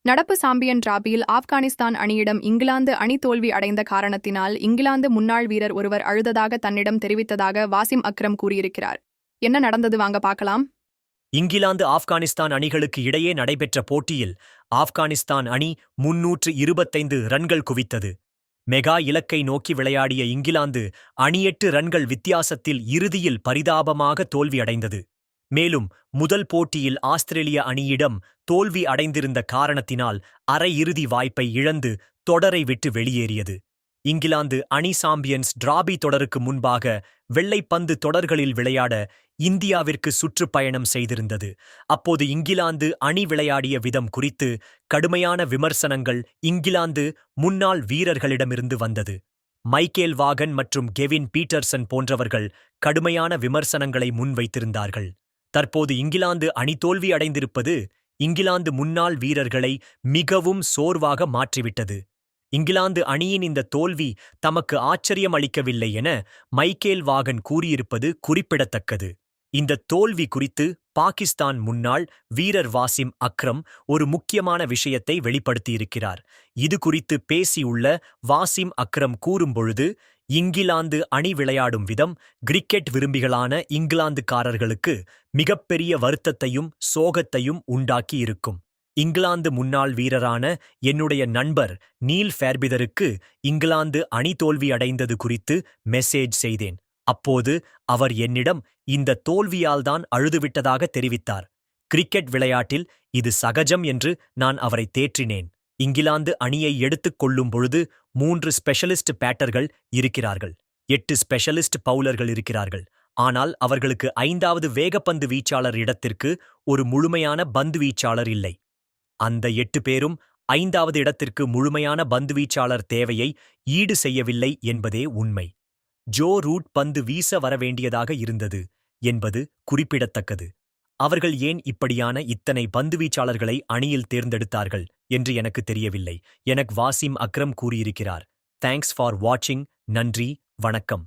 நடப்பு சாம்பியன் டிராபியில் ஆப்கானிஸ்தான் அணியிடம் இங்கிலாந்து அணி தோல்வி அடைந்த காரணத்தினால் இங்கிலாந்து முன்னாள் வீரர் ஒருவர் அழுததாக தன்னிடம் தெரிவித்ததாக வாசிம் அக்ரம் கூறியிருக்கிறார். என்ன நடந்தது வாங்க பார்க்கலாம். இங்கிலாந்து ஆப்கானிஸ்தான் அணிகளுக்கு இடையே நடைபெற்ற போட்டியில் ஆப்கானிஸ்தான் அணி 325 ரன்கள் குவித்தது. மெகா இலக்கை நோக்கி விளையாடிய இங்கிலாந்து அணி 8 ரன்கள் வித்தியாசத்தில் இறுதியில் பரிதாபமாக தோல்வியடைந்தது. மேலும் முதல் போட்டியில் ஆஸ்திரேலிய அணியிடம் தோல்வி அடைந்திருந்த காரணத்தினால் அரையிறுதி வாய்ப்பை இழந்து தொடரை விட்டு வெளியேறியது. இங்கிலாந்து அணி சாம்பியன்ஸ் டிராபி தொடருக்கு முன்பாக வெள்ளைப்பந்து தொடர்களில் விளையாட இந்தியாவிற்கு சுற்றுப்பயணம் செய்திருந்தது. அப்போது இங்கிலாந்து அணி விளையாடிய விதம் குறித்து கடுமையான விமர்சனங்கள் இங்கிலாந்து முன்னாள் வீரர்களிடமிருந்து வந்தது. மைக்கேல் வாகன் மற்றும் கெவின் பீட்டர்சன் போன்றவர்கள் கடுமையான விமர்சனங்களை முன்வைத்திருந்தார்கள். தற்போது இங்கிலாந்து அணி தோல்வி அடைந்திருப்பது இங்கிலாந்து முன்னாள் வீரர்களை மிகவும் சோர்வாக மாற்றிவிட்டது. இங்கிலாந்து அணியின் இந்த தோல்வி தமக்கு ஆச்சரியம் அளிக்கவில்லை என மைக்கேல் வாகன் கூறியிருப்பது குறிப்பிடத்தக்கது. இந்த தோல்வி குறித்து பாகிஸ்தான் முன்னாள் வீரர் வாசிம் அக்ரம் ஒரு முக்கியமான விஷயத்தை வெளிப்படுத்தியிருக்கிறார். இது குறித்து பேசியுள்ள வாசிம் அக்ரம் கூறும்பொழுது, இங்கிலாந்து அணி விளையாடும் விதம் கிரிக்கெட் விரும்பிகளான இங்கிலாந்துக்காரர்களுக்கு மிகப்பெரிய வருத்தத்தையும் சோகத்தையும் உண்டாக்கி இருக்கும். இங்கிலாந்து முன்னாள் வீரரான என்னுடைய நண்பர் நீல் ஃபேர்பிதருக்கு இங்கிலாந்து அணி தோல்வி அடைந்தது குறித்து மெசேஜ் செய்தேன். அப்போது அவர் என்னிடம் இந்த தோல்வியால்தான் அழுதுவிட்டதாக தெரிவித்தார். கிரிக்கெட் விளையாட்டில் இது சகஜம் என்று நான் அவரை தேற்றினேன். இங்கிலாந்து அணியை எடுத்துக் கொள்ளும் பொழுது 3 ஸ்பெஷலிஸ்ட் பேட்டர்கள் இருக்கிறார்கள், 8 ஸ்பெஷலிஸ்ட் பவுலர்கள் இருக்கிறார்கள். ஆனால் அவர்களுக்கு 5வது வேகப்பந்து வீச்சாளர் இடத்திற்கு ஒரு முழுமையான பந்து வீச்சாளர் இல்லை. அந்த 8 பேரும் 5வது இடத்திற்கு முழுமையான பந்துவீச்சாளர் தேவையை ஈடு செய்யவில்லை என்பதே உண்மை. ஜோ ரூட் பந்து வீச வரவேண்டியதாக இருந்தது என்பது குறிப்பிடத்தக்கது. அவர்கள் ஏன் இப்படியான இத்தனை பந்துவீச்சாளர்களை அணியில் தேர்ந்தெடுத்தார்கள் என்று எனக்கு தெரியவில்லை. எனக்கு வாசிம் அக்ரம் கூறியிருக்கிறார். தேங்க்ஸ் ஃபார் வாட்சிங். நன்றி, வணக்கம்.